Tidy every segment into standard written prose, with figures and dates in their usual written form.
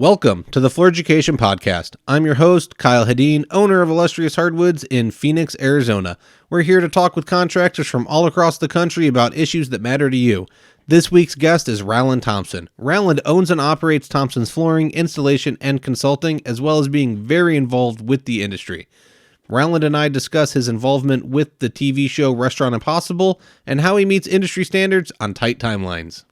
Welcome to the Floored-U-Cation podcast. I'm your host, Kyle Hedin, owner of Illustrious Hardwoods in Phoenix, Arizona. We're here to talk with contractors from all across the country about issues that matter to you. This week's guest is Roland Thompson. Roland owns and operates Thompson's Flooring, installation, and consulting, as well as being very involved with the industry. Roland and I discuss his involvement with the TV show Restaurant Impossible and how he meets industry standards on tight timelines.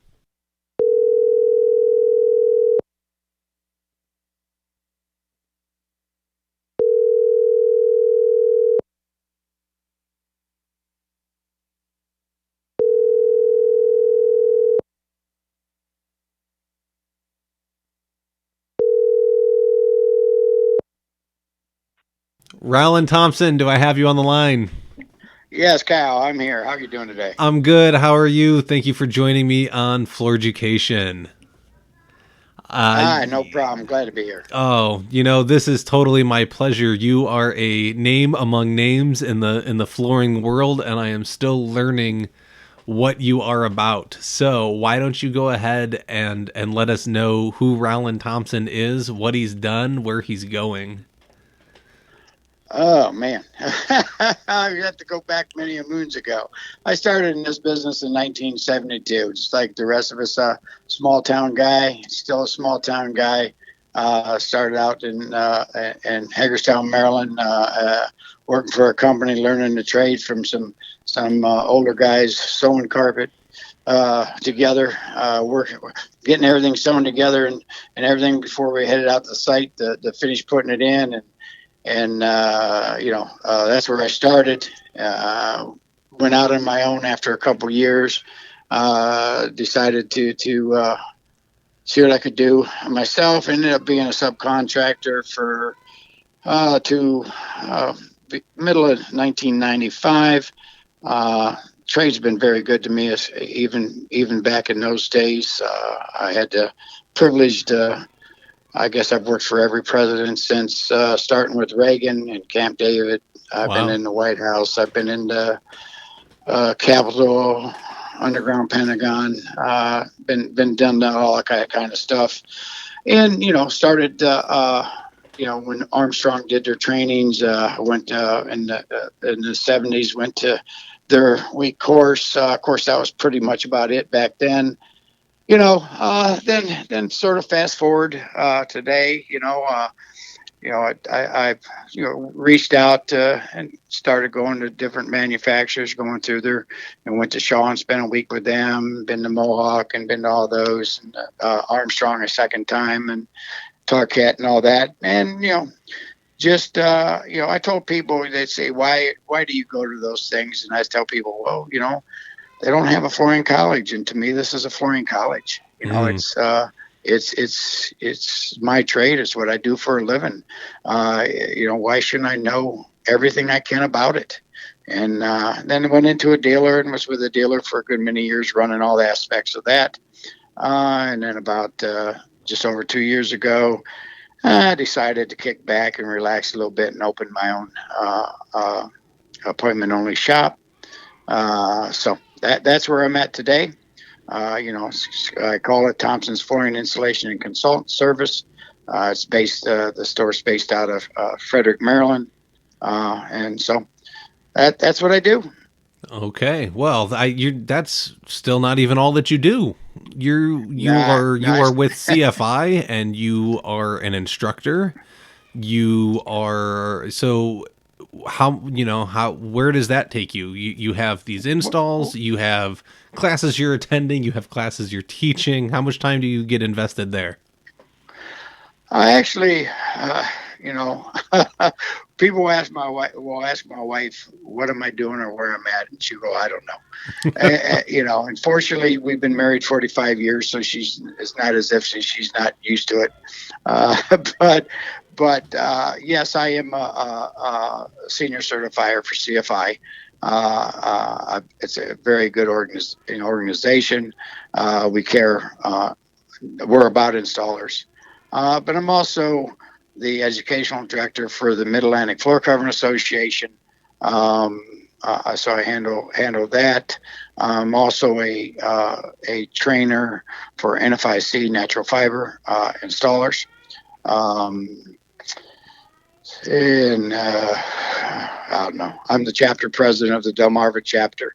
Roland Thompson, do I have you on the line? Yes, Kyle, I'm here. How are you doing today? I'm good. How are you? Thank you for joining me on Floored-U-Cation. No problem. Glad to be here. Oh, this is totally my pleasure. You are a name among names in the flooring world, and I am still learning what you are about. So why don't you go ahead and let us know who Roland Thompson is, what he's done, where he's going. Oh, man. I have to go back many moons ago. I started in this business in 1972, just like the rest of us, a small town guy, still a small town guy. Started out in Hagerstown, Maryland, working for a company, learning the trade from some older guys, sewing carpet together, getting everything sewn together and everything before we headed out to the site to finish putting it in. And that's where I started. Went out on my own after a couple years. Decided to see what I could do myself. Ended up being a subcontractor for to middle of 1995. Trade's been very good to me, even back in those days. I had the privilege to. I guess I've worked for every president since starting with Reagan and Camp David. I've been in the White House. I've been in the Capitol, underground Pentagon. Been done all that kind of stuff. And started when Armstrong did their trainings. Went in the 70s. Went to their week course. Of course, that was pretty much about it back then. Then sort of fast forward today, I reached out and started going to different manufacturers, going through there, and went to Shaw and spent a week with them, been to Mohawk and been to all those, and Armstrong a second time, and Tarkat and all that. And, I told people, they'd say, why do you go to those things? And I tell people, well, they don't have a flooring college, and to me, this is a flooring college. It's my trade. It's what I do for a living. Why shouldn't I know everything I can about it? And then I went into a dealer and was with a dealer for a good many years, running all the aspects of that. And then about just over 2 years ago, I decided to kick back and relax a little bit and open my own appointment-only shop. So that's where I'm at today. I call it Thompson's Flooring Installation and Consultant Service. It's based, the store's based out of Frederick, Maryland. And so that's what I do. Okay. Well, that's still not even all that you do. You are with CFI and you are an instructor. Where does that take you? You have these installs, you have classes you're attending, you have classes you're teaching. How much time do you get invested there? I actually, people ask my wife, what am I doing or where I'm at? And she go, I don't know. Unfortunately, we've been married 45 years, so it's not as if she's not used to it. But yes, I am a senior certifier for CFI. It's a very good organization. We care. We're about installers. But I'm also the educational director for the Mid-Atlantic Floor Covering Association. So I handle that. I'm also a trainer for NFIC natural fiber installers. Um, and I don't know. I'm the chapter president of the Delmarva chapter.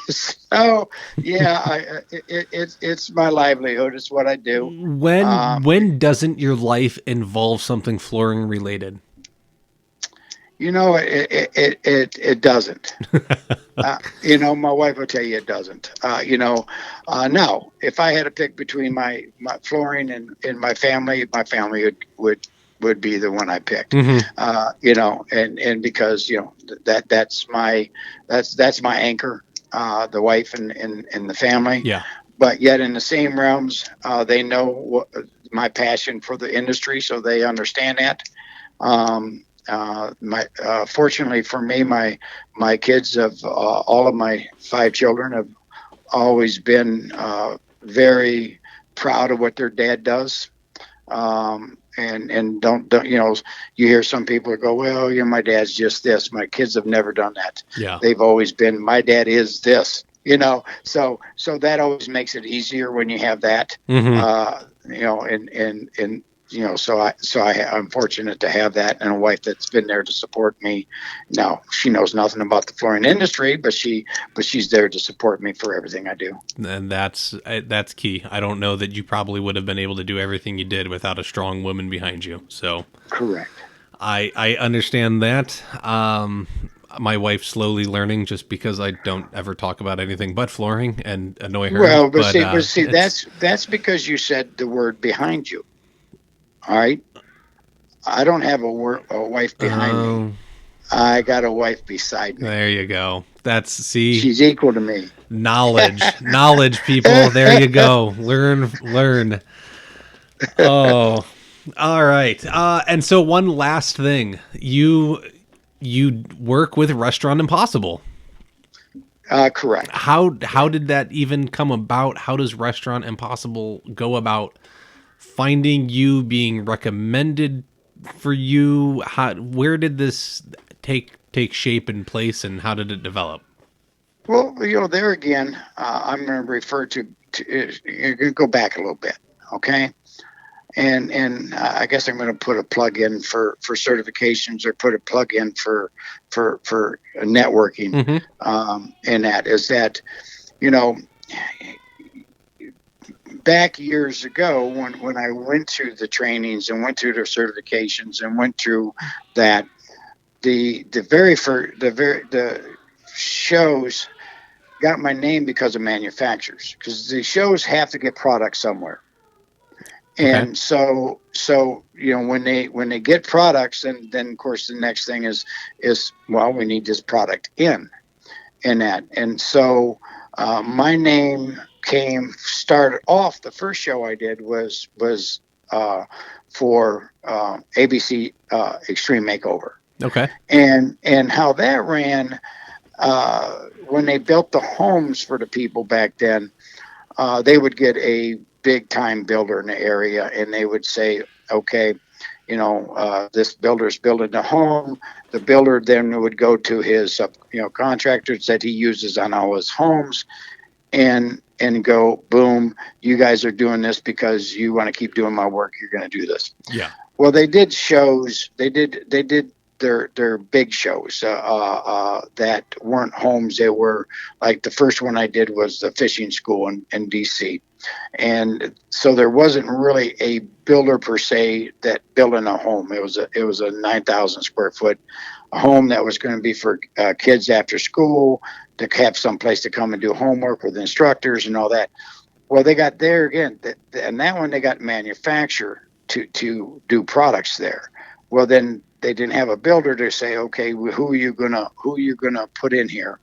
So yeah, it's my livelihood. It's what I do. When doesn't your life involve something flooring related? It doesn't. My wife will tell you it doesn't. No. If I had to pick between my flooring and my family would be the one I picked. Mm-hmm. And because that's my anchor, the wife and the family. Yeah. But yet in the same realms, they know my passion for the industry, so they understand that. Fortunately for me, my kids have all of my 5 children have always been very proud of what their dad does. And don't you hear some people go, well, my dad's just this. My kids have never done that. Yeah. They've always been, my dad is this. So that always makes it easier when you have that. Mm-hmm. I'm fortunate to have that, and a wife that's been there to support me. Now she knows nothing about the flooring industry, but she's there to support me for everything I do. And that's key. I don't know that you probably would have been able to do everything you did without a strong woman behind you. So correct. I understand that. My wife's slowly learning, just because I don't ever talk about anything but flooring and annoy her. Well, but see, that's because you said the word behind you. All right. I don't have a wife behind me. I got a wife beside me. There you go. She's equal to me. Knowledge, people. There you go. Learn. Oh, all right. And so one last thing, you work with Restaurant Impossible. Correct. How did that even come about? How does Restaurant Impossible go about finding you, being recommended for you? Where did this take shape and place, and how did it develop? Well, there again, I'm going to refer to go back a little bit, okay? And I guess I'm going to put a plug in for certifications, or put a plug in for networking. Mm-hmm. And that is that, back years ago when I went through the trainings and went through the certifications and went through that, the shows got my name because of manufacturers, because the shows have to get products somewhere. And okay. So when they get products, then of course the next thing is well, we need this product in that. And so my name started off. The first show I did was for ABC Extreme Makeover. Okay. And how that ran, when they built the homes for the people back then, they would get a big time builder in the area, and they would say, okay, this builder's building the home. The builder then would go to his contractors that he uses on all his homes, and go, boom, you guys are doing this because you want to keep doing my work. You're going to do this. Yeah. Well, they did shows. They did their big shows that weren't homes. They were like, the first one I did was the fishing school in DC. And so there wasn't really a builder per se that built in a home. It was a 9,000 square foot home that was going to be for kids after school, to have some place to come and do homework with instructors and all that. Well, they got there again, and that one they got manufacturer to do products there. Well, then they didn't have a builder to say, okay, who are you gonna put in here?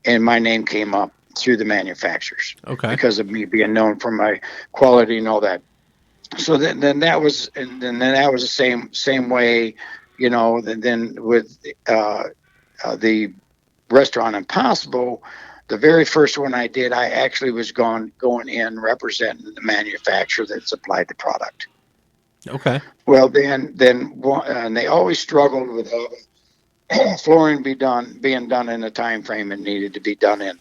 And my name came up through the manufacturers, okay, because of me being known for my quality and all that. So then that was the same way, then with the Restaurant Impossible, the very first one I did, I actually was going in representing the manufacturer that supplied the product. Okay. Well, then and they always struggled with flooring being done in the time frame it needed to be done in.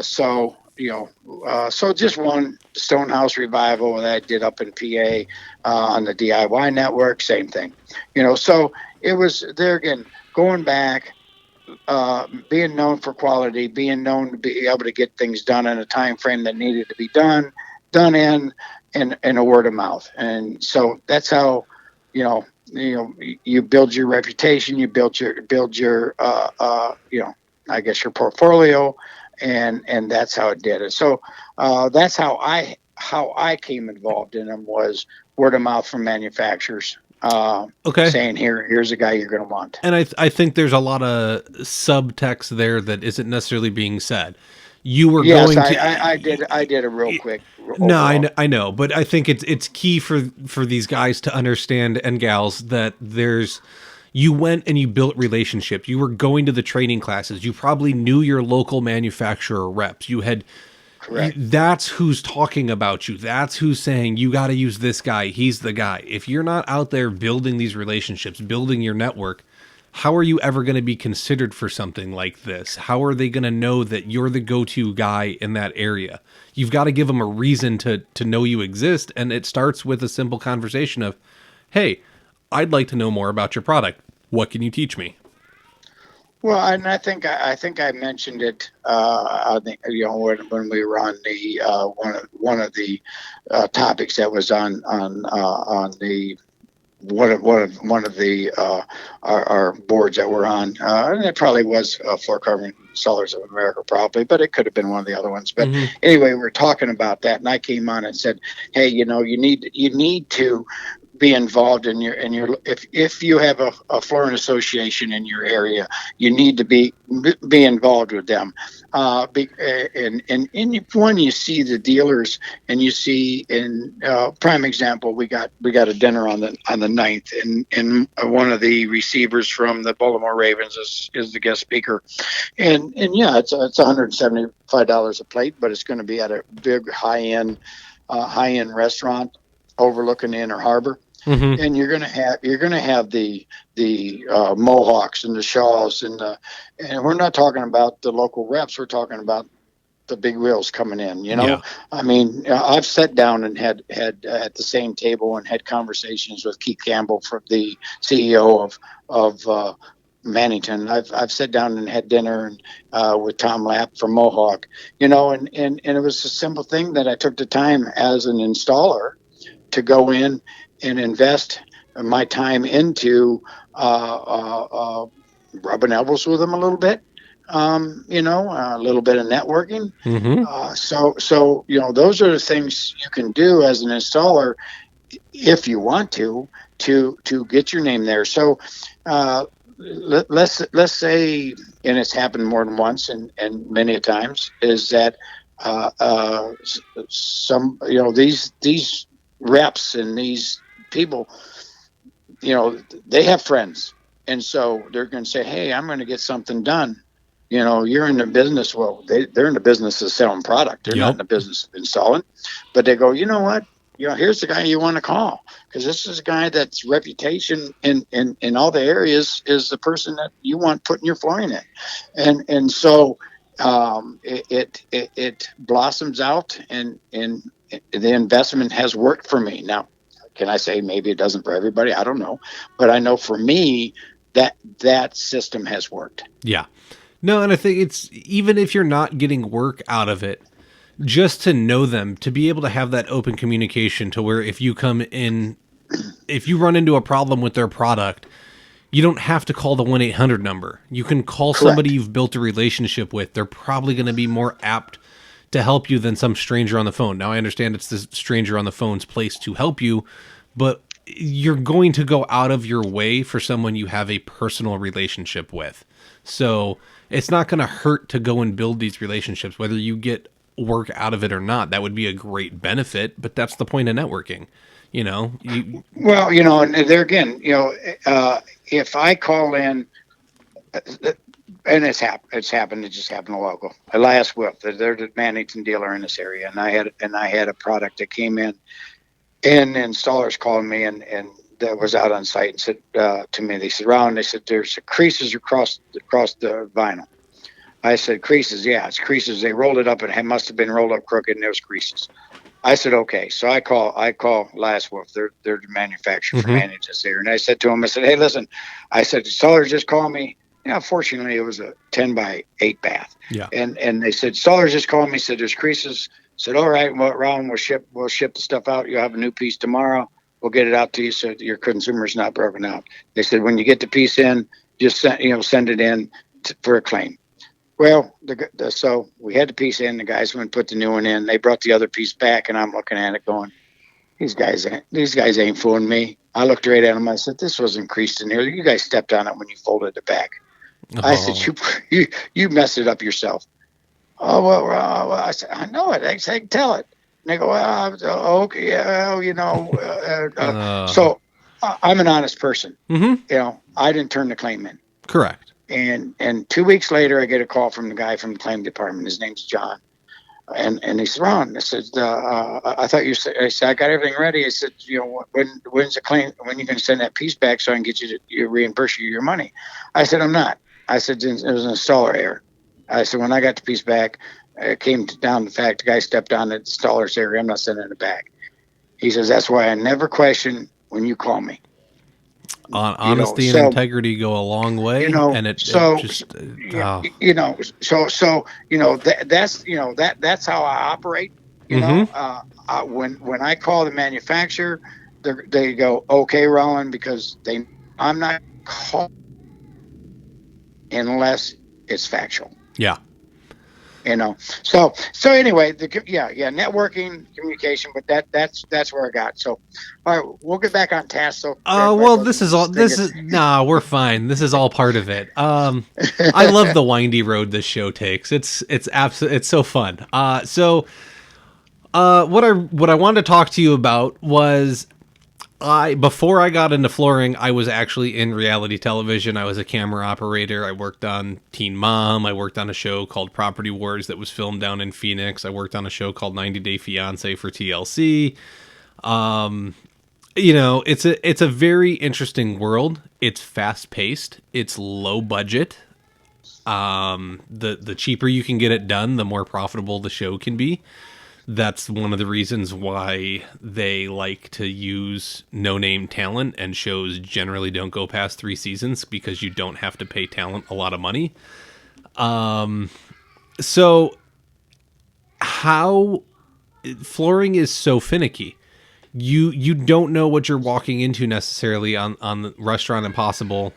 So So just one Stonehouse revival that I did up in PA on the DIY network, same thing. So it was there again, going back, being known for quality, being known to be able to get things done in a time frame that needed to be done in a word of mouth. And so that's how, you build your reputation, you build your I guess your portfolio, and that's how it did it. So that's how I came involved in them, was word of mouth from manufacturers. Okay. Saying here's a guy you're going to want. And I think there's a lot of subtext there that isn't necessarily being said. You were Yes, going to. I did a real quick No, overall. I know, but I think it's key for these guys to understand, and gals, that you went and you built relationships. You were going to the training classes. You probably knew your local manufacturer reps. Correct. That's who's talking about you. That's who's saying you got to use this guy. He's the guy. If you're not out there building these relationships, building your network, how are you ever going to be considered for something like this? How are they going to know that you're the go-to guy in that area? You've got to give them a reason to know you exist. And it starts with a simple conversation of, hey, I'd like to know more about your product. What can you teach me? Well, and I think I mentioned it. I think when we were on the one of the topics that was on the one of the our boards that we're on, and it probably was Floor Covering Installers of America, probably, but it could have been one of the other ones. But anyway, we're talking about that, and I came on and said, hey, you need to be involved in your if you have a flooring association in your area, you need to be involved with them. And when you see the dealers, and you see, in prime example, we got a dinner on the 9th, and one of the receivers from the Baltimore Ravens is the guest speaker, and yeah, it's $175 a plate, but it's going to be at a big high end restaurant overlooking the Inner Harbor. And you're gonna have the Mohawks and the Shaws, and we're not talking about the local reps. We're talking about the big wheels coming in. Yeah. I mean, I've sat down and had at the same table and had conversations with Keith Campbell, from the CEO of Mannington. I've sat down and had dinner with Tom Lapp from Mohawk. And it was a simple thing that I took the time as an installer to go in and invest my time into rubbing elbows with them a little bit, a little bit of networking. So those are the things you can do as an installer if you want to get your name there. So let's say, and it's happened more than once and many a times, is that some these reps and these people, they have friends, and so they're going to say, hey, I'm going to get something done. You're in the business. Well, they're in the business of selling product. They're not in the business of installing. But they go, you know what? Here's the guy you want to call, because this is a guy that's reputation in all the areas is the person that you want putting your flooring in. And so it blossoms out, and the investment has worked for me. Now, can I say maybe it doesn't for everybody? I don't know. But I know for me that system has worked. Yeah. No, and I think it's, even if you're not getting work out of it, just to know them, to be able to have that open communication, to where if you run into a problem with their product, you don't have to call the 1-800 number. You can call somebody you've built a relationship with. They're probably going to be more apt to help you than some stranger on the phone. Now, I understand it's the stranger on the phone's place to help you, but you're going to go out of your way for someone you have a personal relationship with. So it's not going to hurt to go and build these relationships, whether you get work out of it or not. That would be a great benefit, but that's the point of networking. Well, and there again, if I call in, and it's happened. It just happened a while ago. Elias Wilf, they're the Mannington dealer in this area, and I had a product that came in, and installers called me, and that was out on site, and said to me, they said, Roland, they said, there's creases across the vinyl. I said, creases. Yeah, it's creases. They rolled it up and it must have been rolled up crooked and there was creases. I said, okay. So I call Last Wolf. They're the manufacturer for manages there. And I said to him, I said, hey, listen, I said, Stoller just called me. You know, fortunately, it was a 10 by 8 bath. Yeah. And they said, Stoller just called me, said, there's creases. Said, all right, well, Ron, we'll ship the stuff out. You'll have a new piece tomorrow. We'll get it out to you so your consumer's not broken out. They said, when you get the piece in, just send it in for a claim. Well, so we had the piece in. The guys went and put the new one in. They brought the other piece back, and I'm looking at it going, these guys ain't fooling me. I looked right at them. I said, this wasn't creased in here. You guys stepped on it when you folded it back. Oh. I said, you messed it up yourself. Oh, well, I said, I know it. I said, tell it. And they go, okay, yeah, So I'm an honest person. Mm-hmm. I didn't turn the claim in. Correct. And 2 weeks later, I get a call from the guy from the claim department. His name's John. And he said, Ron, I said, I thought you said, I said, I got everything ready. I said, when's the claim, when you going to send that piece back so I can get you to reimburse you your money? I said, I'm not. I said, it was an installer error. I said, when I got the piece back, it came down to the fact the guy stepped on the installer's area. I'm not sending it back. He says, that's why I never question when you call me. Honesty and integrity go a long way, and that's how I operate. When I call the manufacturer, they go, okay, Roland, because I'm not calling unless it's factual. Yeah. So anyway, networking, communication, but that's where I got. So, all right, we'll get back on task. So, we're fine. This is all part of it. I love the windy road this show takes. It's so fun. What I wanted to talk to you about was, before I got into flooring, I was actually in reality television. I was a camera operator. I worked on Teen Mom. I worked on a show called Property Wars that was filmed down in Phoenix. I worked on a show called 90 Day Fiancé for TLC. It's a very interesting world. It's fast paced. It's low budget. The cheaper you can get it done, the more profitable the show can be. That's one of the reasons why they like to use no-name talent, and shows generally don't go past 3 seasons because you don't have to pay talent a lot of money. So how flooring is so finicky. You don't know what you're walking into necessarily on the Restaurant Impossible,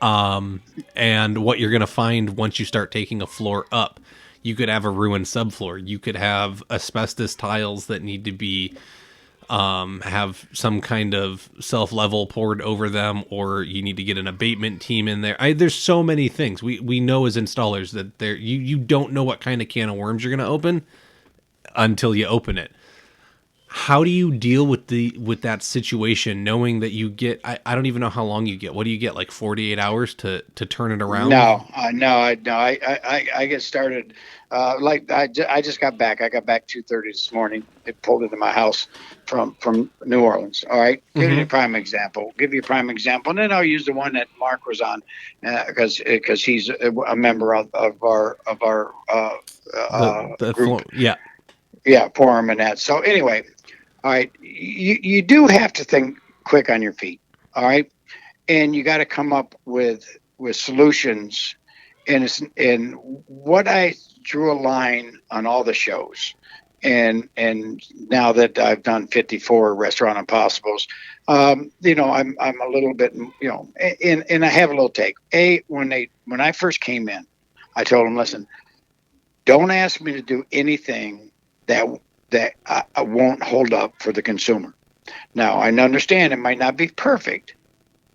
and what you're going to find once you start taking a floor up. You could have a ruined subfloor. You could have asbestos tiles that need to be have some kind of self-level poured over them, or you need to get an abatement team in there. There's so many things. We know as installers that you don't know what kind of can of worms you're going to open until you open it. How do you deal with that situation, knowing that you get, I don't even know how long you get. What do you get, like 48 hours to turn it around? No. I get started. I just got back. I got back 2:30 this morning. It pulled into my house from New Orleans. All right. Give you a prime example. And then I'll use the one that Mark was on, because he's a member of our group. Forum and that. So anyway, all right, you do have to think quick on your feet. All right. And you got to come up with solutions. And what I drew a line on all the shows, and now that I've done 54 Restaurant Impossibles, I'm a little bit, and I have a little take. When I first came in, I told them, listen, don't ask me to do anything that I won't hold up for the consumer. Now, I understand it might not be perfect,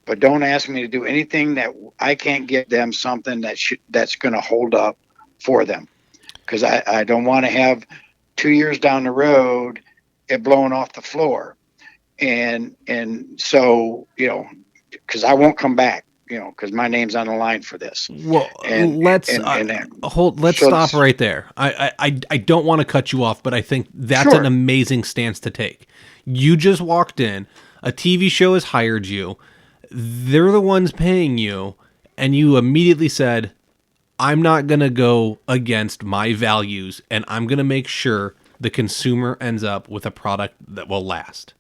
but don't ask me to do anything that I can't give them something that's going to hold up for them. Because I don't want to have 2 years down the road it blowing off the floor. And so, because I won't come back, because my name's on the line for this. Well, let's stop right there. I don't want to cut you off, but I think that's an amazing stance to take. You just walked in, a TV show has hired you, they're the ones paying you, and you immediately said, I'm not going to go against my values, and I'm going to make sure the consumer ends up with a product that will last.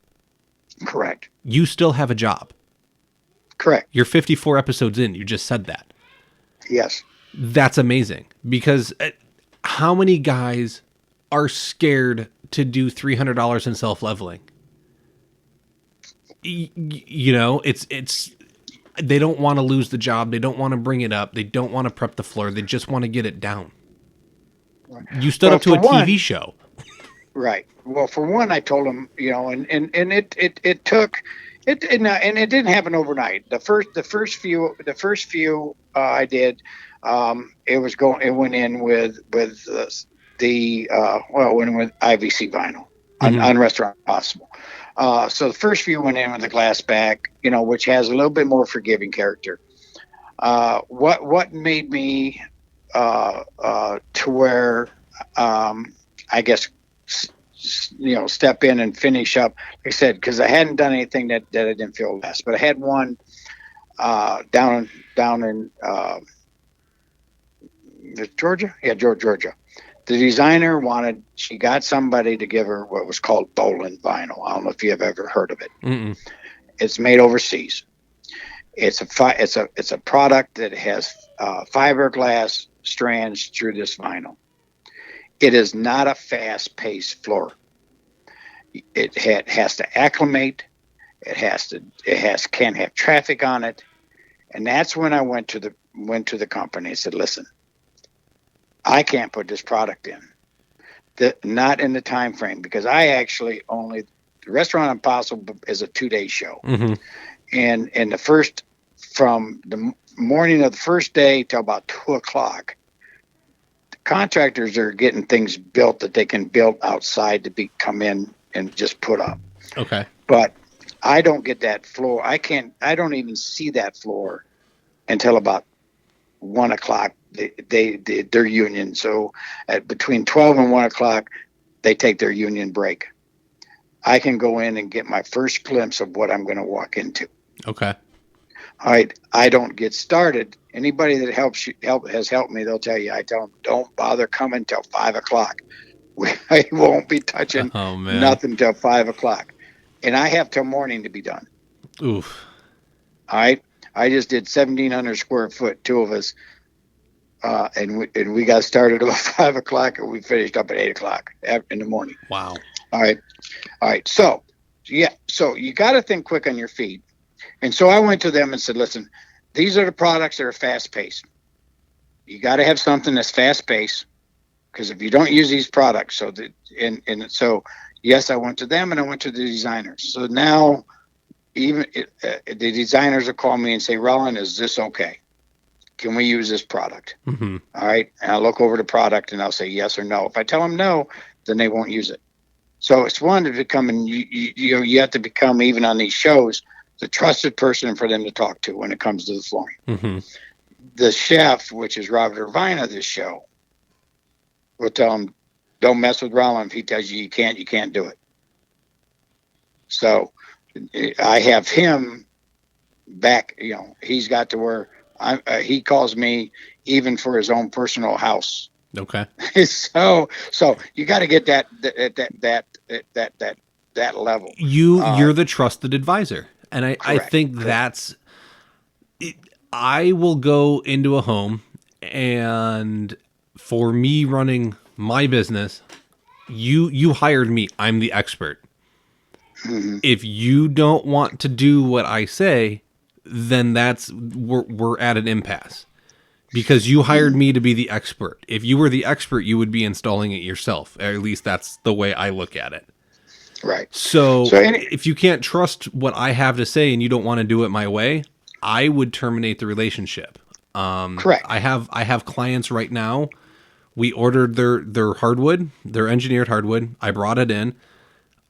Correct. You still have a job. Correct. You're 54 episodes in. You just said that. Yes. That's amazing, because how many guys are scared to do $300 in self-leveling? You know, it's they don't want to lose the job. They don't want to bring it up. They don't want to prep the floor. They just want to get it down. You stood up to a TV show. Right. Well, for one, I told him, you know, and it took it, and it didn't happen overnight. The first few I did, it went in with IVC Vinyl on Restaurant Possible. So the first few went in with the glass back, you know, which has a little bit more forgiving character. What made me to where I guess, you know, step in and finish up, like I said, because I hadn't done anything that I didn't feel last, but I had one down in Georgia. Yeah, Georgia. The designer she got somebody to give her what was called Roland vinyl. I don't know if you have ever heard of it. Mm-mm. It's made overseas. It's a product that has fiberglass strands through this vinyl. It is not a fast-paced floor. It has to acclimate. It can't have traffic on it. And that's when I went to the company and said, listen, I can't put this product in. Not in the time frame, because I actually the Restaurant Impossible is a 2-day show. Mm-hmm. And from the morning of the first day till about 2:00, the contractors are getting things built that they can build outside to come in and just put up. Okay. But I don't get that floor. I don't even see that floor until about 1:00. They're union. So at between 12 and 1:00, they take their union break. I can go in and get my first glimpse of what I'm going to walk into. Okay. All right. I don't get started. Anybody that has helped me, they'll tell you, I tell them, don't bother coming till 5:00. I won't be touching nothing till 5:00. And I have till morning to be done. Oof. All right. I just did 1,700 square foot, two of us. And we got started about 5:00, and we finished up at 8:00 in the morning. Wow. All right. So you got to think quick on your feet. And so I went to them and said, listen, these are the products that are fast paced. You got to have something that's fast paced, because if you don't use these products, so yes, I went to them and I went to the designers. So now even the designers will call me and say, Roland, is this okay? Can we use this product? Mm-hmm. All right. And I'll look over the product and I'll say yes or no. If I tell them no, then they won't use it. So it's one to become, and you have to become, even on these shows, the trusted person for them to talk to when it comes to the flooring. Mm-hmm. The chef, which is Robert Irvine of this show, will tell him, don't mess with Roland. If he tells you can't do it. So I have him back, you know, he's got to where he calls me even for his own personal house. Okay. So you got to get that level. You're the trusted advisor, and I think correct. that's it. I will go into a home, and for me running my business, you hired me. I'm the expert. Mm-hmm. If you don't want to do what I say, then we're at an impasse, because you hired me to be the expert. If you were the expert, you would be installing it yourself. Or at least that's the way I look at it. Right. So if you can't trust what I have to say and you don't want to do it my way, I would terminate the relationship. Correct. I have clients right now. We ordered their hardwood, their engineered hardwood. I brought it in.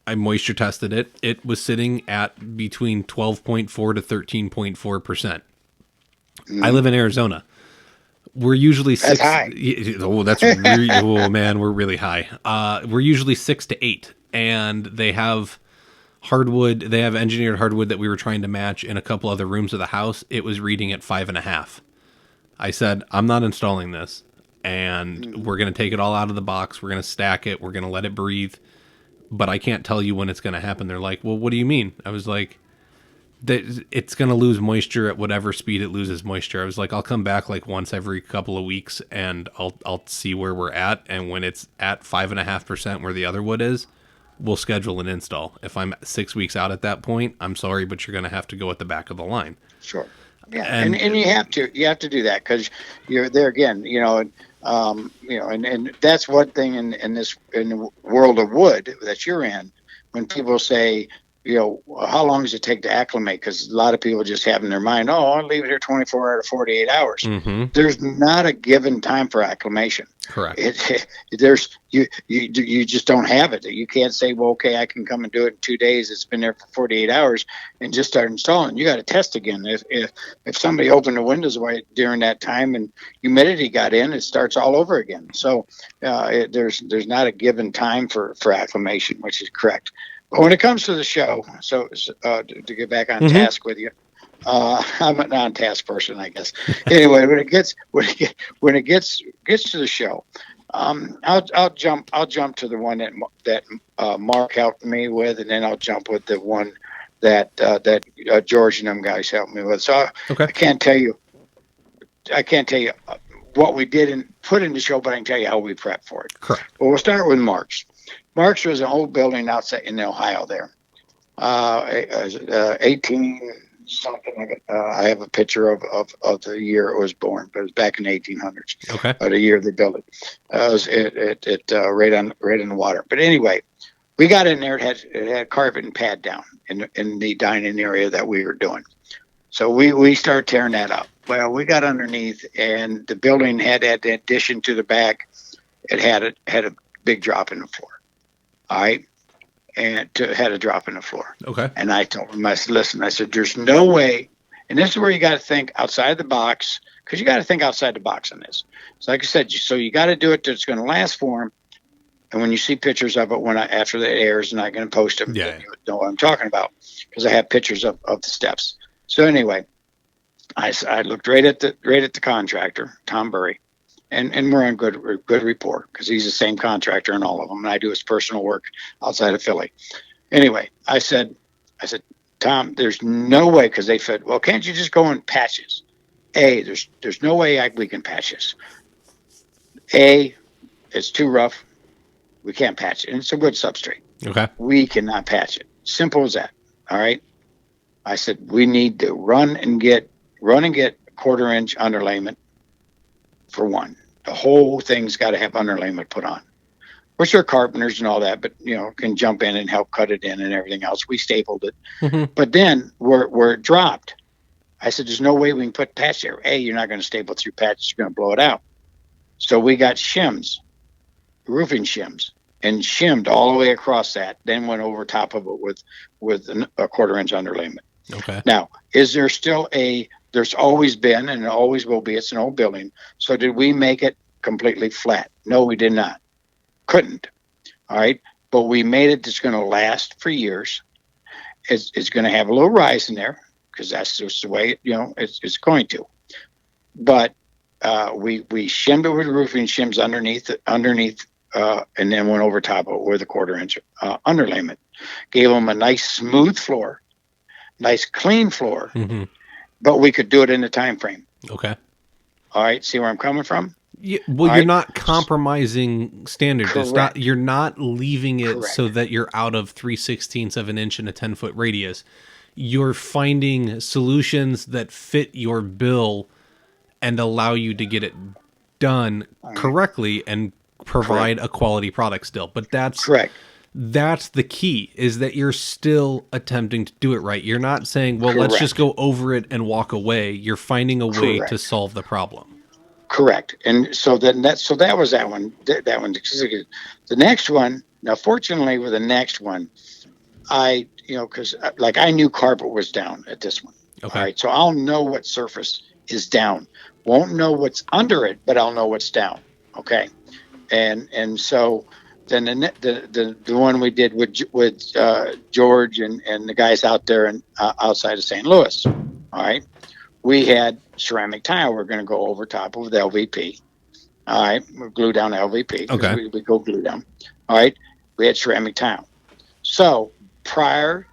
I moisture tested it. It was sitting at between 12.4 to 13.4%. I live in Arizona. We're usually that's high. Oh, that's really, oh man, we're really high. We're usually 6 to 8, and they have hardwood. They have engineered hardwood that we were trying to match in a couple other rooms of the house. It was reading at 5.5. I said, I'm not installing this, and we're going to take it all out of the box. We're going to stack it. We're going to let it breathe, but I can't tell you when it's going to happen. They're like, well, what do you mean? I was like, it's going to lose moisture at whatever speed it loses moisture. I was like, I'll come back like once every couple of weeks and I'll see where we're at. And when it's at 5.5% where the other wood is, we'll schedule an install. If I'm 6 weeks out at that point, I'm sorry, but you're going to have to go at the back of the line. Sure. Yeah. And you have to do that because you're there again, and that's one thing in the world of wood that you're in, when people say, how long does it take to acclimate? Because a lot of people just have in their mind, I'll leave it here 24 or 48 hours. Mm-hmm. There's not a given time for acclimation. Correct. You just don't have it. You can't say, well, okay, I can come and do it in 2 days. It's been there for 48 hours and just start installing. You got to test again. If somebody opened the windows away during that time and humidity got in, it starts all over again. So there's not a given time for acclimation, which is correct. But when it comes to the show, to get back on task with you, I'm a non-task person, I guess. Anyway, when it gets to the show, I'll jump to the one that Mark helped me with, and then I'll jump with the one that George and them guys helped me with. So okay. I can't tell you what we did and put in the show, but I can tell you how we prepped for it. Correct. Well, we'll start with Mark's. Mark's was an old building outside in Ohio there. 18 something. I have a picture of the year it was born, but it was back in the 1800s. Okay. The year they built it. It was right on the water. But anyway, we got in there. It had carpet and pad down in the dining area that we were doing. So we started tearing that up. Well, we got underneath, and the building had the addition to the back. It had a big drop in the floor. All right. And had a drop in the floor. Okay. And I told him, I said, listen, there's no way. And this is where you got to think outside the box, because you got to think outside the box on this. So like I said, so you got to do it that's going to last for him. And when you see pictures of it after it airs, and I'm going to post them, you know what I'm talking about, because I have pictures of the steps. So anyway, I looked right at the contractor, Tom Burry. And we're on good rapport because he's the same contractor in all of them, and I do his personal work outside of Philly. Anyway, I said, Tom, there's no way, because they said, well, can't you just go in patches? There's no way we can patch this. It's too rough. We can't patch it, and it's a wood substrate. Okay. We cannot patch it. Simple as that. All right. I said we need to run and get a 1/4-inch underlayment for one. The whole thing's got to have underlayment put on. Which are carpenters and all that, but can jump in and help cut it in and everything else. We stapled it, but then where it dropped, I said, "There's no way we can put patch there. You're not going to staple through patches. You're going to blow it out." So we got shims, roofing shims, and shimmed all the way across that. Then went over top of it with a 1/4-inch underlayment. Okay. Now, is there still there's always been, and it always will be, it's an old building. So did we make it completely flat? No, we did not. Couldn't. All right. But we made it that's going to last for years. It's going to have a little rise in there because that's just the way, it's going to. But we shimmed it with roofing shims underneath, and then went over top of it with a 1/4-inch underlayment. Gave them a nice smooth floor, nice clean floor. Mm-hmm. But we could do it in the time frame. Okay. All right. See where I'm coming from? Yeah, well, you're not compromising standards. Correct. You're not leaving it Correct. so that you're out of 3/16 of an inch in a 10-foot radius. You're finding solutions that fit your bill and allow you to get it done correctly and provide a quality product still. But that's correct. That's the key, is that you're still attempting to do it right. You're not saying, well, let's just go over it and walk away. You're finding a way to solve the problem. Correct. And so then that was that one. That one. The next one, now fortunately with the next one, because like I knew carpet was down at this one. Okay. All right. So I'll know what surface is down. Won't know what's under it, but I'll know what's down. Okay. And so then the one we did with George and the guys out there and outside of St. Louis. All right. we had ceramic tile. We're going to go over top of the LVP. All right, we'll glue down LVP because Okay. we go glue down. All right, we had ceramic tile. So prior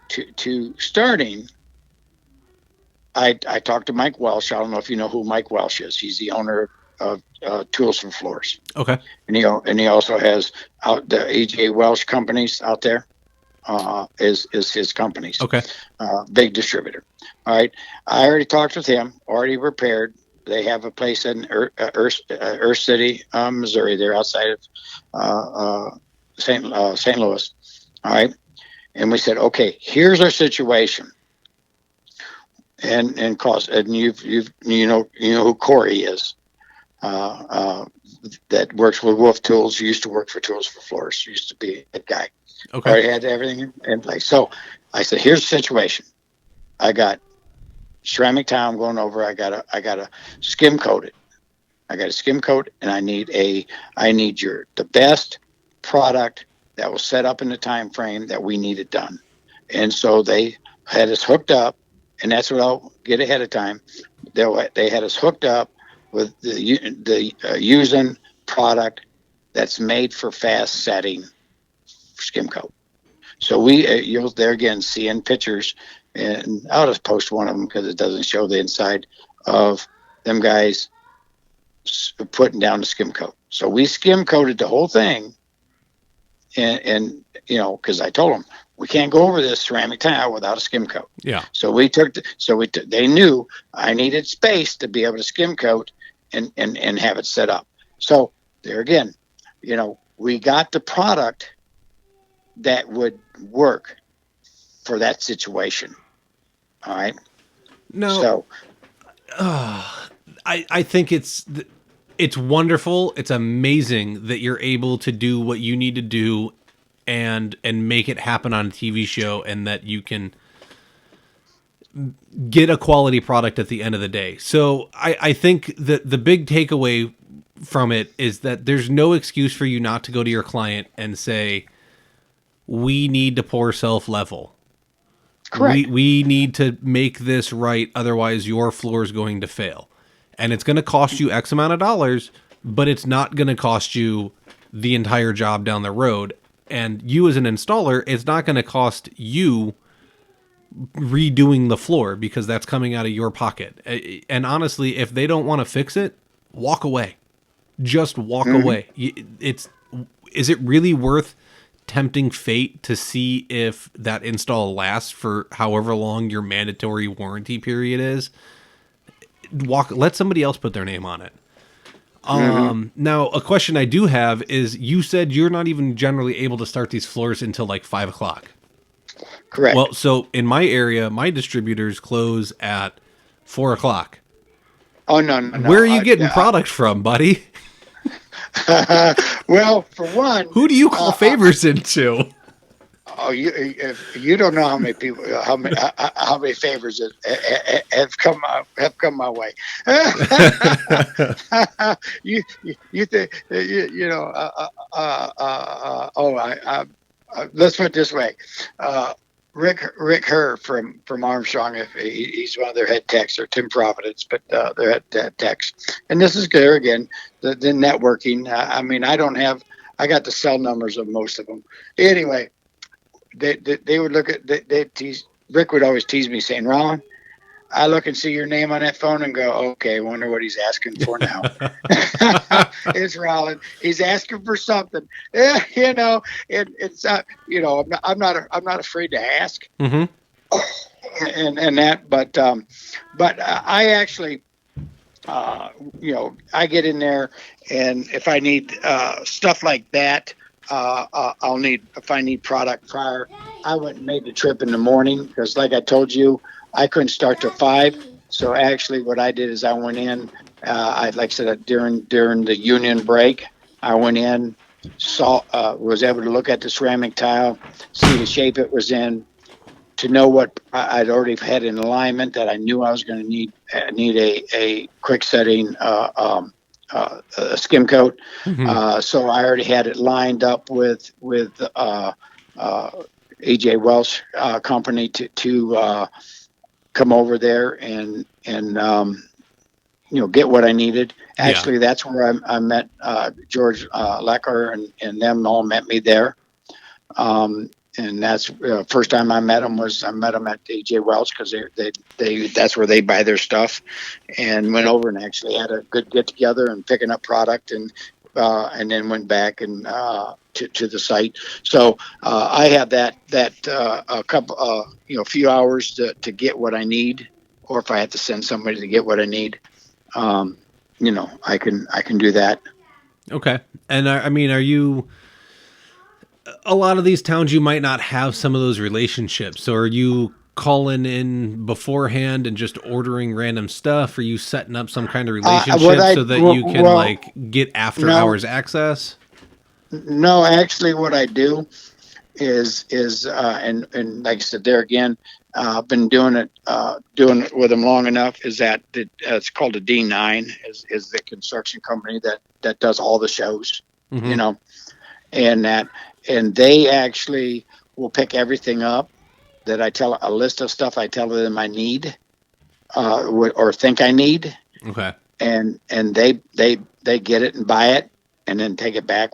to starting, I talked to Mike Welsh. I don't know if you know who Mike Welsh is. He's the owner of Tools for Floors. Okay. And he also has out the AJ Welsh companies out there. Is his companies. Okay. Big distributor. All right. I already talked with him. Already repaired. They have a place in Earth City, Missouri. They're outside of St. Louis. All right. And we said, okay, here's our situation. And cost. And you know who Corey is. That works with Wolf Tools. Used to work for Tools for Floors. Used to be a guy. Okay. Already had everything in place. So I said, here's the situation. I got ceramic tile I'm going over. I gotta skim coat it. I got to skim coat, and I need the best product that will set up in the time frame that we need it done. And so they had us hooked up, and that's what I'll get ahead of time. They had us hooked up with the using product that's made for fast setting skim coat. So you'll there again see in pictures, and I'll just post one of them because it doesn't show the inside of them guys putting down the skim coat. So we skim coated the whole thing, and because I told them we can't go over this ceramic tile without a skim coat. Yeah. So they knew I needed space to be able to skim coat and have it set up. So there again, we got the product that would work for that situation. All right. No. So I think it's wonderful. It's amazing that you're able to do what you need to do and make it happen on a TV show, and that you can get a quality product at the end of the day. So I think that the big takeaway from it is that there's no excuse for you not to go to your client and say, we need to pour self-level. correct. We need to make this right, otherwise your floor is going to fail. And it's going to cost you X amount of dollars, but it's not going to cost you the entire job down the road. And you as an installer, it's not going to cost you redoing the floor because that's coming out of your pocket. And honestly, if they don't want to fix it, walk away. Just walk away. Is it really worth tempting fate to see if that install lasts for however long your mandatory warranty period is? Let somebody else put their name on it. Now, a question I do have is, you said you're not even generally able to start these floors until like 5 o'clock. Correct. Well, so in my area, my distributors close at 4 o'clock. Oh, no. Where are you getting product from, buddy? Well, for one, Who do you call favors into? oh, you don't know how many people, how many favors have come my way. you think let's put it this way. Rick Herr from Armstrong, he's one of their head techs, or Tim Providence, but their head techs. And this is there again, the networking. I got the cell numbers of most of them. Anyway, they would look at, Rick would always tease me saying, Roland, I look and see your name on that phone and go, okay, wonder what he's asking for now. It's Roland. He's asking for something. It's I'm not afraid to ask. Mm-hmm. And that, but I actually, I get in there, and if I need stuff like that, if I need product prior, I went and made the trip in the morning, because like I told you, I couldn't start till 5. So actually what I did is I went in, like I said, during the union break, I went in, was able to look at the ceramic tile, see the shape it was in, to know what I'd already had in alignment, that I knew I was going to need a quick setting a skim coat. Mm-hmm. So I already had it lined up with AJ Welsh company to come over there and get what I needed. Yeah. Actually, that's where I met George Lecker, and them all met me there. And that's first time I met them at AJ Welch, because they that's where they buy their stuff, and went over and actually had a good get together and picking up product, and then went back and to the site. So I have that a couple few hours to get what I need, or if I have to send somebody to get what I need, I can do that. Okay. And I mean, are you, a lot of these towns, you might not have some of those relationships. So are you calling in beforehand and just ordering random stuff? Are you setting up some kind of relationship so that you can like get after hours access? No, actually what I do is and like I said, there again, I've been doing it with them long enough, is that it's called a D9, is the construction company that does all the shows, Mm-hmm. And they actually will pick everything up that a list of stuff I tell them I need, or think I need. Okay. And they get it and buy it, and then take it back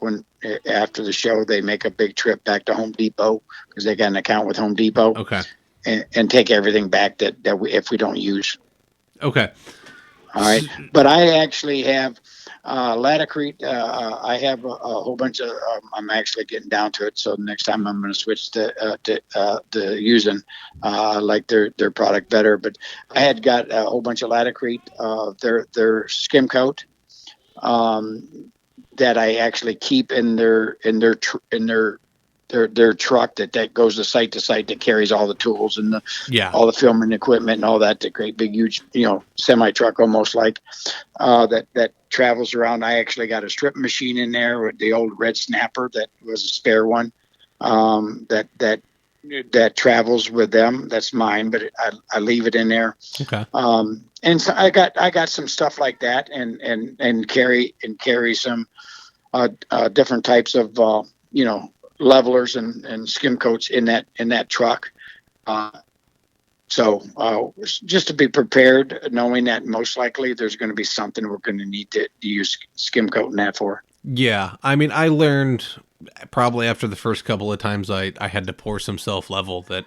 after the show. They make a big trip back to Home Depot, because they got an account with Home Depot. Okay. And take everything back that if we don't use. Okay. All right. But I actually have Latacrete. I have a whole bunch of. I'm actually getting down to it. So next time I'm going to switch to using like their product better. But I had got a whole bunch of Latacrete. Their skim coat, that I actually keep in their truck that goes to site, that carries all the tools and all the filming equipment and all that. The great big huge semi truck, almost like that travels around. I actually got a strip machine in there with the old red snapper that was a spare one, that travels with them. That's mine, but I leave it in there. Okay. And so I got some stuff like that, and carry some different types of levelers and skim coats in that truck. So just to be prepared, knowing that most likely there's going to be something we're going to need to use skim coat in that for. Yeah. I mean, I learned probably after the first couple of times I had to pour some self-level that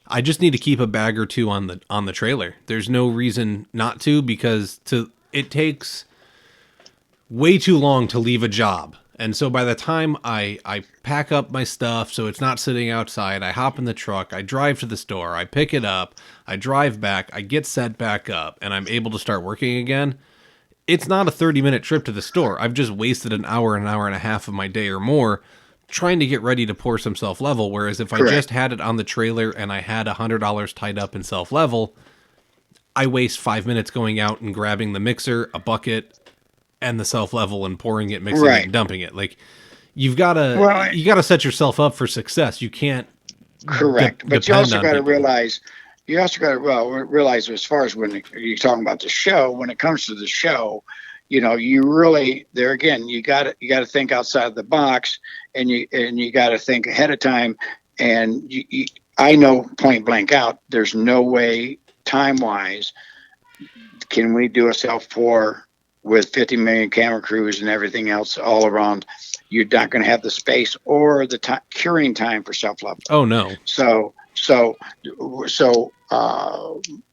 I just need to keep a bag or two on the trailer. There's no reason not to, because it takes way too long to leave a job. And so by the time I pack up my stuff so it's not sitting outside, I hop in the truck, I drive to the store, I pick it up, I drive back, I get set back up, and I'm able to start working again. It's not a 30-minute trip to the store. I've just wasted an hour and a half of my day or more trying to get ready to pour some self-level, whereas if Correct. I just had it on the trailer and I had $100 tied up in self-level, I waste 5 minutes going out and grabbing the mixer, a bucket, and the self-level and pouring it, mixing it, and dumping it. Like, you gotta set yourself up for success. You can't. Correct. But you also got to realize, realize as far as when you're talking about the show, when it comes to the show, you really, there again, you got to think outside the box, and you got to think ahead of time. And I know point blank out, there's no way time wise can we do a self pour with 50 million camera crews and everything else all around. You're not going to have the space or the curing time for self-level. Oh no. So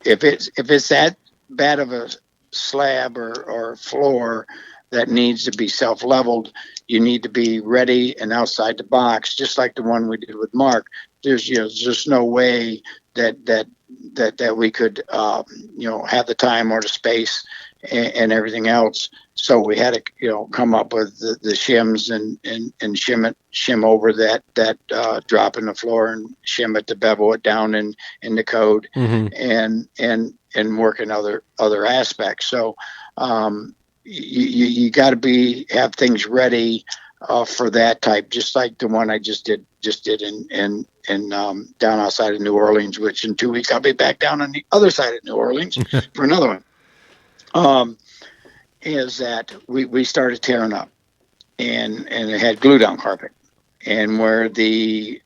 if it's that bad of a slab or floor that needs to be self-leveled, you need to be ready and outside the box, just like the one we did with Mark. There's just no way that we could have the time or the space and everything else. So we had to come up with the shims and shim over that drop in the floor, and shim it to bevel it down in the code, and work in other aspects. So you got to have things ready for that type, just like the one I just did in down outside of New Orleans, which in 2 weeks I'll be back down on the other side of New Orleans for another one. Is that we started tearing up, and it had glue down carpet, and where their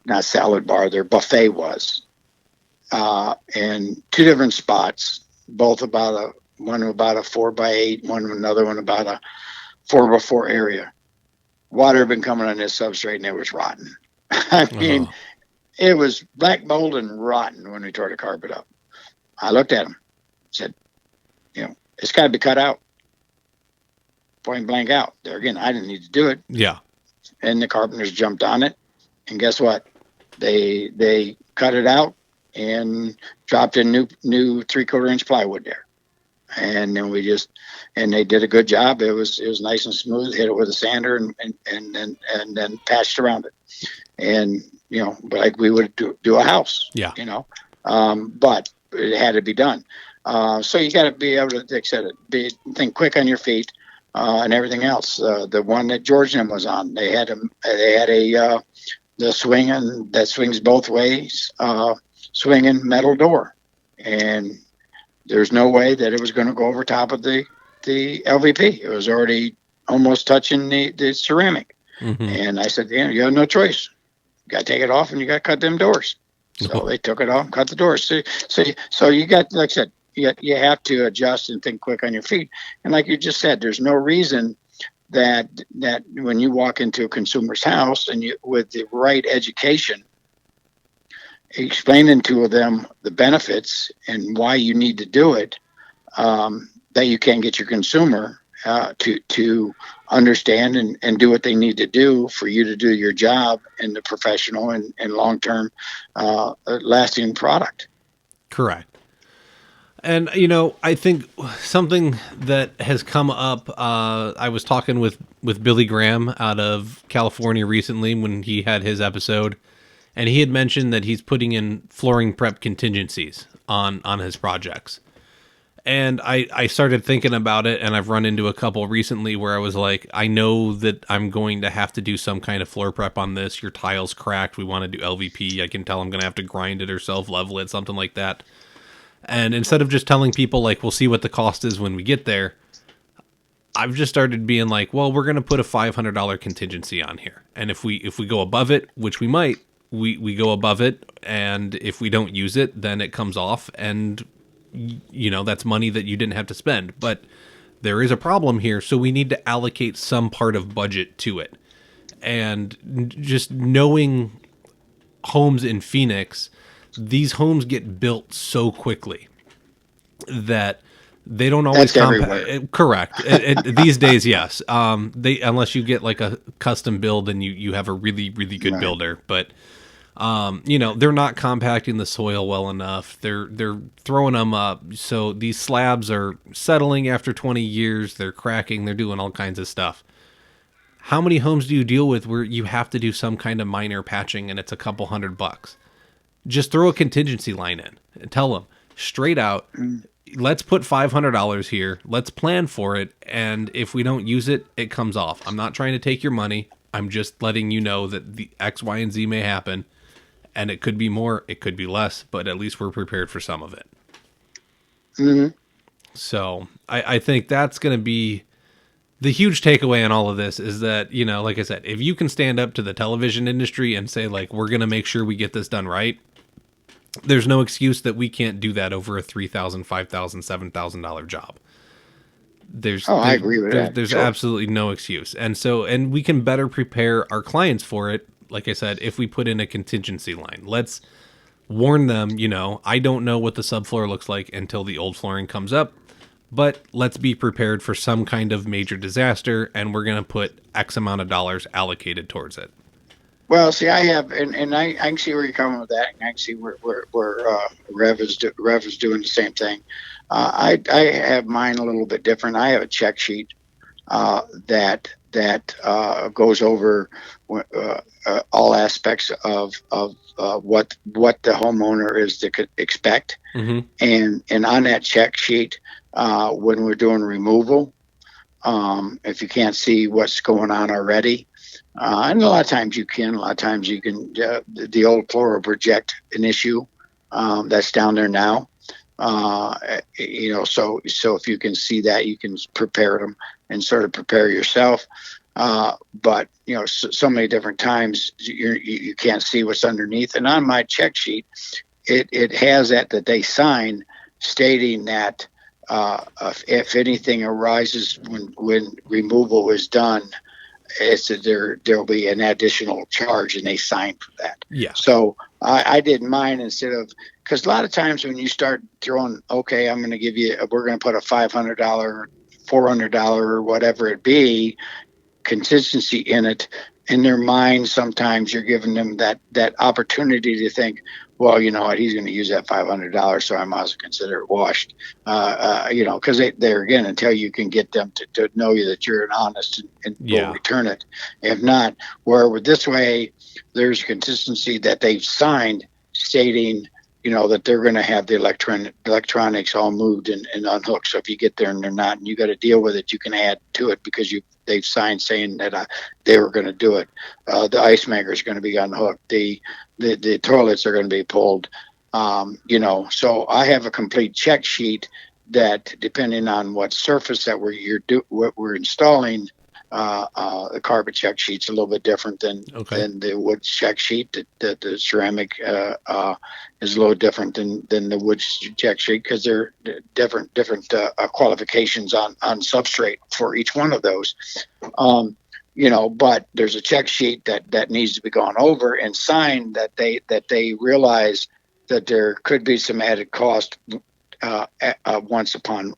not salad bar, their buffet was, in two different spots, both one about a 4x8, another one about a 4x4 area. Water had been coming on this substrate and it was rotten. I mean, it was black mold and rotten when we tore the carpet up. I looked at him, said, it's got to be cut out. Point blank out. There again, I didn't need to do it. Yeah. And the carpenters jumped on it. And guess what? They cut it out and dropped in new 3/4 inch plywood there. And then they did a good job. It was nice and smooth. Hit it with a sander and then patched around it. And like we would do a house. Yeah. But it had to be done. So you got to be able to, like I said, think quick on your feet, and everything else. The one that Georgian was on, they had the swing and that swings both ways, swinging metal door, and there's no way that it was going to go over top of the LVP. It was already almost touching the ceramic. Mm-hmm. And I said, you have no choice. You got to take it off and you got to cut them doors. So they took it off and cut the doors. So you got, like I said, you have to adjust and think quick on your feet. And like you just said, there's no reason that when you walk into a consumer's house and with the right education, explaining to them the benefits and why you need to do it, that you can get your consumer to understand and do what they need to do for you to do your job in the professional and long-term lasting product. Correct. And, I think something that has come up, I was talking with Billy Graham out of California recently when he had his episode, and he had mentioned that he's putting in flooring prep contingencies on his projects. And I started thinking about it, and I've run into a couple recently where I was like, I know that I'm going to have to do some kind of floor prep on this. Your tile's cracked. We want to do LVP. I can tell I'm going to have to grind it or self-level it, something like that. And instead of just telling people, like, we'll see what the cost is when we get there, I've just started being like, well, we're going to put a $500 contingency on here. And if we go above it, which we might, we go above it. And if we don't use it, then it comes off. And, that's money that you didn't have to spend. But there is a problem here, so we need to allocate some part of budget to it. And just knowing homes in Phoenix, these homes get built so quickly that they don't always correct. These days, yes. Unless you get like a custom build and you have a really, really good builder, but they're not compacting the soil well enough. They're throwing them up. So these slabs are settling after 20 years. They're cracking. They're doing all kinds of stuff. How many homes do you deal with where you have to do some kind of minor patching and it's a couple $100? Just throw a contingency line in and tell them straight out, let's put $500 here. Let's plan for it. And if we don't use it, it comes off. I'm not trying to take your money. I'm just letting you know that the X, Y, and Z may happen. And it could be more, it could be less, but at least we're prepared for some of it. Mm-hmm. So I think that's going to be the huge takeaway in all of this is that, like I said, if you can stand up to the television industry and say, like, we're going to make sure we get this done right, there's no excuse that we can't do that over a $3,000, $5,000, $7,000 job. I agree with that. There's absolutely no excuse. And we can better prepare our clients for it. Like I said, if we put in a contingency line, let's warn them, I don't know what the subfloor looks like until the old flooring comes up, but let's be prepared for some kind of major disaster. And we're going to put X amount of dollars allocated towards it. Well, see, I have, and I can see where you're coming with that, and I can see where Rev is doing the same thing. I have mine a little bit different. I have a check sheet that goes over all aspects of what the homeowner is to expect, and on that check sheet, when we're doing removal, if you can't see what's going on already. And a lot of times you can. A lot of times you can. The old floor will project an issue that's down there now. So if you can see that, you can prepare them and sort of prepare yourself. But so many different times you can't see what's underneath. And on my check sheet, it has that they sign stating that if anything arises when removal is done, it's there'll be an additional charge, and they sign for that. Yeah. So I did mine instead of, because a lot of times when you start throwing, okay, we're going to put a $500, $400, or whatever it be, contingency in it, in their mind, sometimes you're giving them that opportunity to think, well, you know what, he's going to use that $500, so I might as well consider it washed. Because they're, again, until you can get them to know you that you're an honest and will return it. If not, where with this way, there's consistency that they've signed stating, that they're going to have the electronics all moved and unhooked. So if you get there and they're not, and you got to deal with it, you can add to it because they've signed saying that they were going to do it. The ice maker is going to be unhooked. The toilets are going to be pulled. So I have a complete check sheet that, depending on what surface that what we're installing, the carpet check sheet's a little bit different than the wood check sheet. The ceramic is a little different than the wood check sheet, because they're different qualifications on substrate for each one of those. But there's a check sheet that needs to be gone over and signed, that they realize that there could be some added cost once upon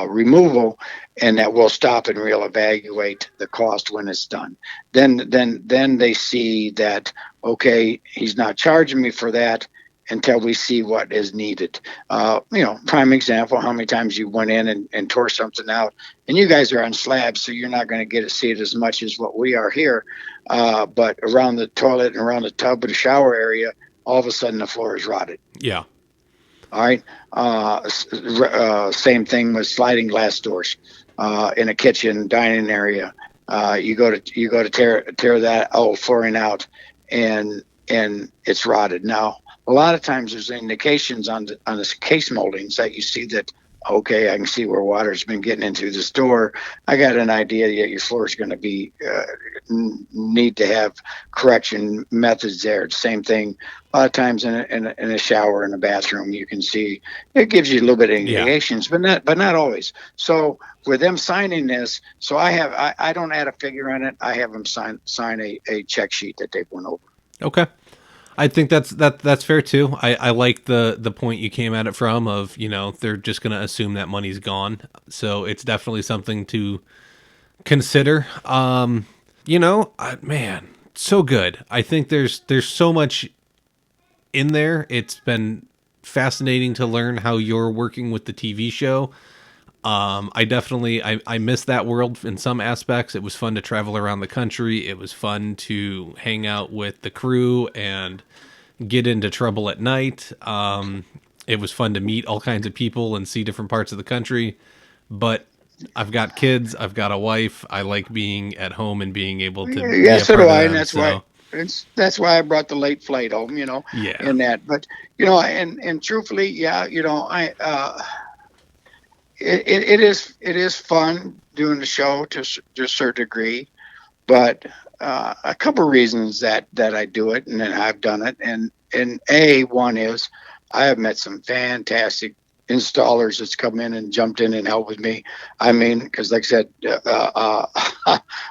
removal, and that we'll stop and reevaluate the cost when it's done. Then they see that, okay, he's not charging me for that until we see what is needed. Prime example, how many times you went in and tore something out, and you guys are on slabs, so you're not going to get to see it as much as what we are here. But around the toilet and around the tub and the shower area, all of a sudden the floor is rotted. Yeah. All right. Same thing with sliding glass doors in a kitchen, dining area. You go to tear that old flooring out, and it's rotted. Now, a lot of times there's indications on the case moldings that you see that, okay, I can see where water's been getting into this door. I got an idea that your floor is going to be need to have correction methods there. Same thing. A lot of times in a shower, in a bathroom, you can see it gives you a little bit of indications, but not always. So with them signing this, so I don't add a figure on it. I have them sign a check sheet that they've went over. Okay. I think that's fair too. I like the point you came at it from, of, they're just going to assume that money's gone. So it's definitely something to consider. Man, so good. I think there's so much in there. It's been fascinating to learn how you're working with the TV show. I miss that world in some aspects. It was fun to travel around the country. It was fun to hang out with the crew and get into trouble at night. It was fun to meet all kinds of people and see different parts of the country. But I've got kids. I've got a wife. I like being at home and being able to. Yeah, so do I, and that's why. That's why I brought the late flight home. In that. But and truthfully, It is fun doing the show to a certain degree, but a couple of reasons that I do it and then I've done it, and one is I have met some fantastic installers that's come in and jumped in and helped with me. I mean, because like I said,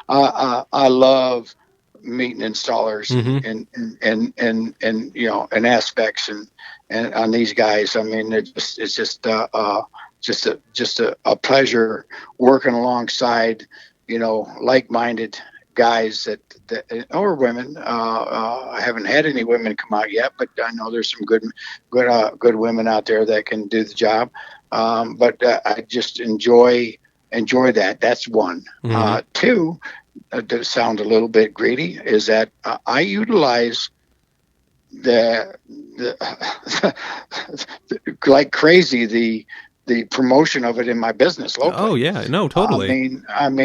I love meeting installers and aspects and on these guys. I mean, it's just a pleasure working alongside, like-minded guys that or women. I haven't had any women come out yet, but I know there's some good women out there that can do the job. But I just enjoy that. That's one. Two, to sound a little bit greedy, is that I utilize the like crazy the promotion of it in my business locally. Oh yeah, no, totally. I'm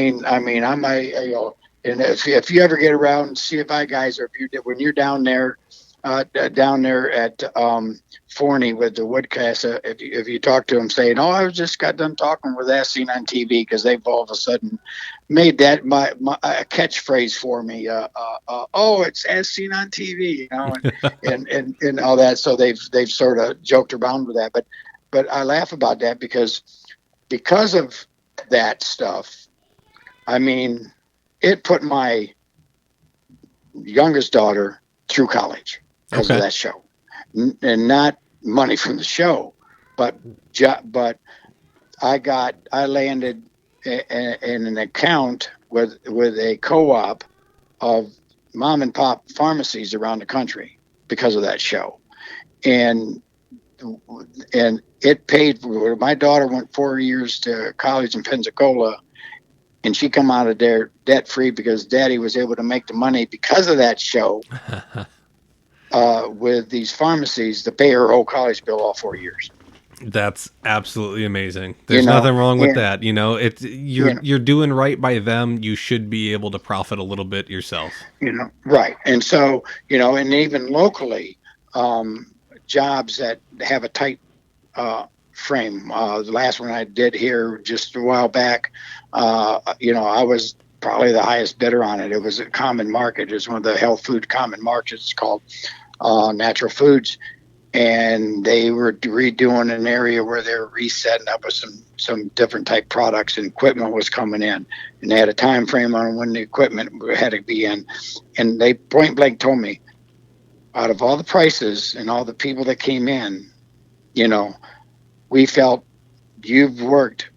and if you ever get around CFI guys, or when you're down there down there at Forney with the woodcast. If you talk to them saying, "Oh, I just got done talking with As Seen on TV," because they've all of a sudden made that my a catchphrase for me. Oh, it's As Seen on TV, and all that. So they've sort of joked around with that, but I laugh about that because of that stuff. I mean, it put my youngest daughter through college because of that show, and not money from the show, but I landed in an account with a co-op of mom and pop pharmacies around the country because of that show, and it paid for. My daughter went 4 years to college in Pensacola, and she come out of there debt free because Daddy was able to make the money because of that show. With these pharmacies to pay her whole college bill all 4 years. That's absolutely amazing. There's nothing wrong with that. You're doing right by them. You should be able to profit a little bit yourself. Right. And so, and even locally, jobs that have a tight frame. The last one I did here just a while back, I was probably the highest bidder on it. It was a common market. It's one of the health food common markets called Natural Foods, and they were redoing an area where they were resetting up with some different type products, and equipment was coming in, and they had a time frame on when the equipment had to be in, and they point blank told me, out of all the prices and all the people that came in, we felt you've worked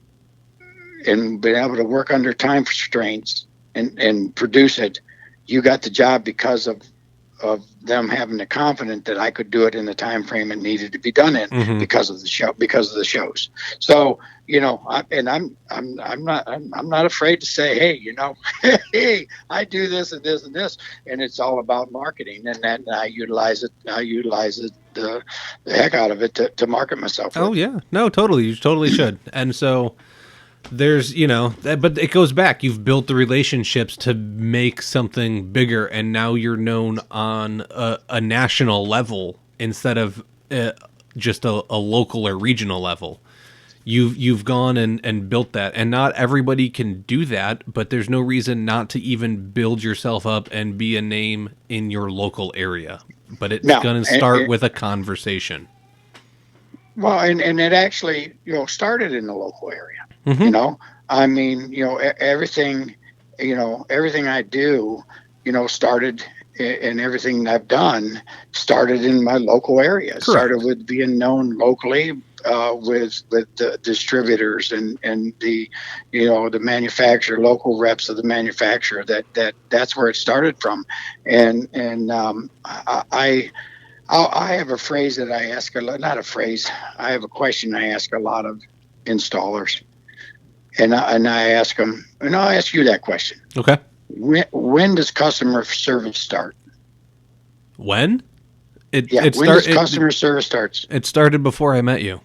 and been able to work under time constraints and produce it. You got the job because of them having the confidence that I could do it in the time frame it needed to be done in because of the shows. So, I'm not afraid to say, hey, hey, I do this and this and this, and it's all about marketing, and that I utilize it the heck out of it to market myself. Oh yeah, no, totally, you totally should. And so there's, but it goes back. You've built the relationships to make something bigger, and now you're known on a national level instead of just a local or regional level. You've gone and built that, and not everybody can do that, but there's no reason not to even build yourself up and be a name in your local area. But it's going to start with a conversation. Well, and it actually, started in the local area. I mean, everything I do, started, and everything I've done started in my local area. Correct. Started with being known locally, with the distributors and the, the manufacturer, local reps of the manufacturer. That's where it started from. And I have a phrase that I ask not a phrase. I have a question I ask a lot of installers. And I ask them, and I'll ask you that question. Okay. When does customer service start? When? When does customer service starts? It started before I met you.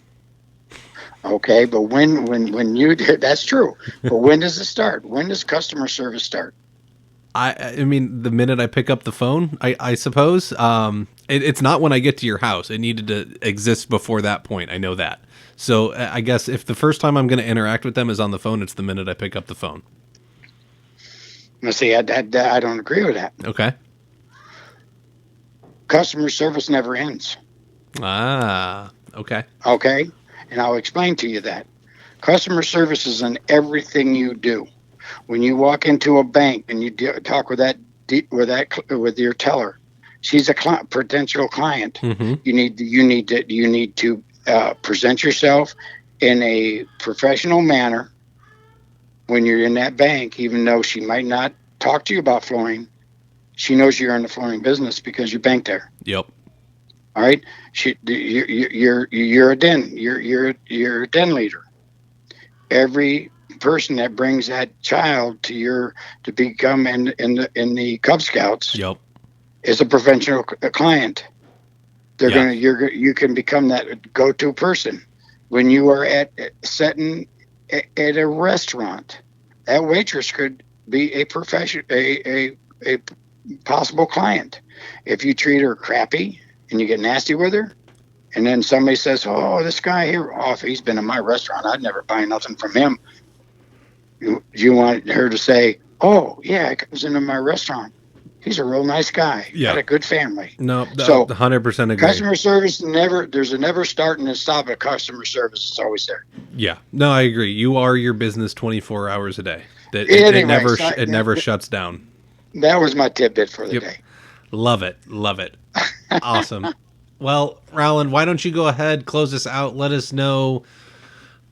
Okay, but when you did, that's true. But when does it start? When does customer service start? I mean, the minute I pick up the phone, I suppose. It's not when I get to your house. It needed to exist before that point. I know that. So I guess if the first time I'm going to interact with them is on the phone, it's the minute I pick up the phone. Now, see, I don't agree with that. Okay. Customer service never ends. Ah, okay. Okay, and I'll explain to you that. Customer service is in everything you do. When you walk into a bank and you talk with your teller, she's a potential client. Mm-hmm. You need to present yourself in a professional manner when you're in that bank, even though she might not talk to you about flooring. She knows you're in the flooring business because you bank there. Yep. All right. You're a den. You're a den leader. Every person that brings that child to become in the Cub Scouts. Yep. Is a professional client. You can become that go-to person when you are sitting at a restaurant. That waitress could be a possible client. If you treat her crappy and you get nasty with her, and then somebody says, "Oh, this guy here, he's been in my restaurant. I'd never buy nothing from him." You want her to say, "Oh, yeah, he comes into my restaurant. He's a real nice guy. Yeah. Got a good family." No, so 100% agree. Customer service there's a never start and a stop at customer service. It's always there. Yeah. No, I agree. You are your business 24 hours a day. It never shuts down. That was my tidbit for the day. Love it. Awesome. Well, Roland, why don't you go ahead, close this out, let us know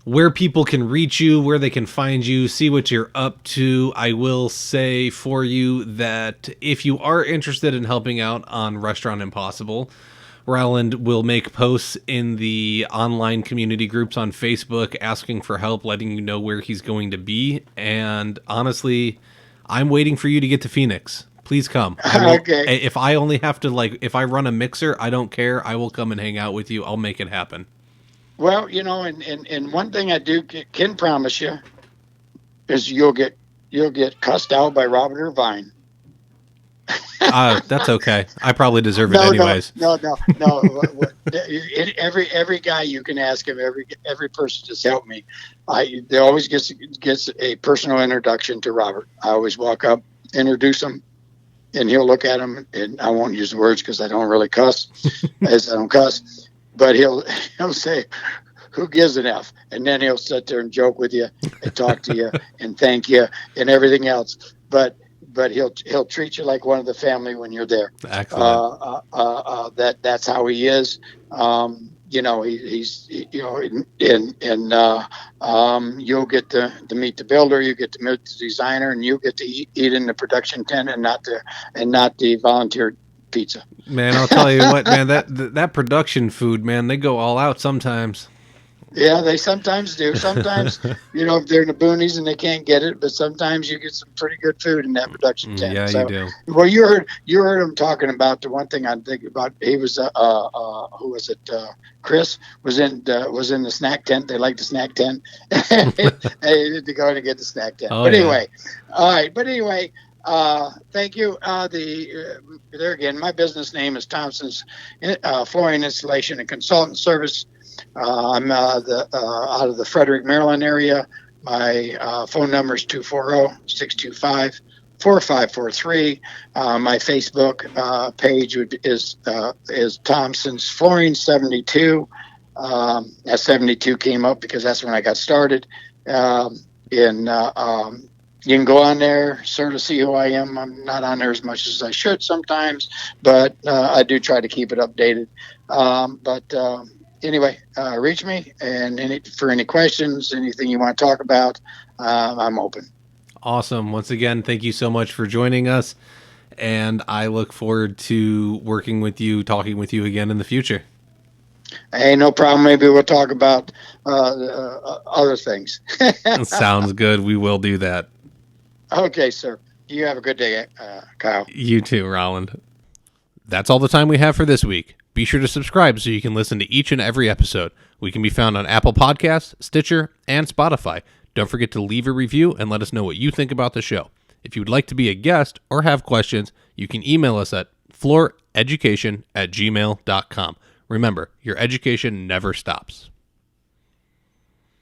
where people can reach you, where they can find you, see what you're up to. I will say for you that if you are interested in helping out on Restaurant Impossible, Roland will make posts in the online community groups on Facebook asking for help, letting you know where he's going to be. And honestly, I'm waiting for you to get to Phoenix. Please come. Okay. If I only have to, if I run a mixer, I don't care. I will come and hang out with you. I'll make it happen. Well, and one thing I can promise you is you'll get cussed out by Robert Irvine. That's okay. I probably deserve it anyways. No. Every guy you can ask him, every person just helped me. They always gets a personal introduction to Robert. I always walk up, introduce him, and he'll look at him, and I won't use the words because I don't really cuss, as I don't cuss. But he'll say, "Who gives an F?" And then he'll sit there and joke with you and talk to you and thank you and everything else. But he'll treat you like one of the family when you're there. Excellent. That's how he is. He's you'll get to meet the builder, you get to meet the designer, and you get to eat in the production tent and not the volunteer pizza. Man, I'll tell you what, man, that production food, man, they go all out sometimes. Yeah, they sometimes do. Sometimes, if they're in the boonies and they can't get it, but sometimes you get some pretty good food in that production tent. Yeah, so, you do. Well, you heard him talking about the one thing I'm thinking about. He was who was it? Chris was in the snack tent. They like the snack tent. They need to go in and get the snack tent. Oh, but yeah. Anyway, all right. But anyway. Thank you. There again, my business name is Thompson's Flooring Installation and Consultant Service. I'm out of the Frederick, Maryland area. My phone number is 240-625-4543. My Facebook page is Thompson's Flooring 72. That 72 came up because that's when I got started. You can go on there, sort of see who I am. I'm not on there as much as I should sometimes, but I do try to keep it updated. Anyway, reach me, and for any questions, anything you want to talk about, I'm open. Awesome. Once again, thank you so much for joining us, and I look forward to working with you, talking with you again in the future. Hey, no problem. Maybe we'll talk about other things. Sounds good. We will do that. Okay, sir. You have a good day, Kyle. You too, Roland. That's all the time we have for this week. Be sure to subscribe so you can listen to each and every episode. We can be found on Apple Podcasts, Stitcher, and Spotify. Don't forget to leave a review and let us know what you think about the show. If you would like to be a guest or have questions, you can email us at flooreducation@gmail.com. Remember, your education never stops.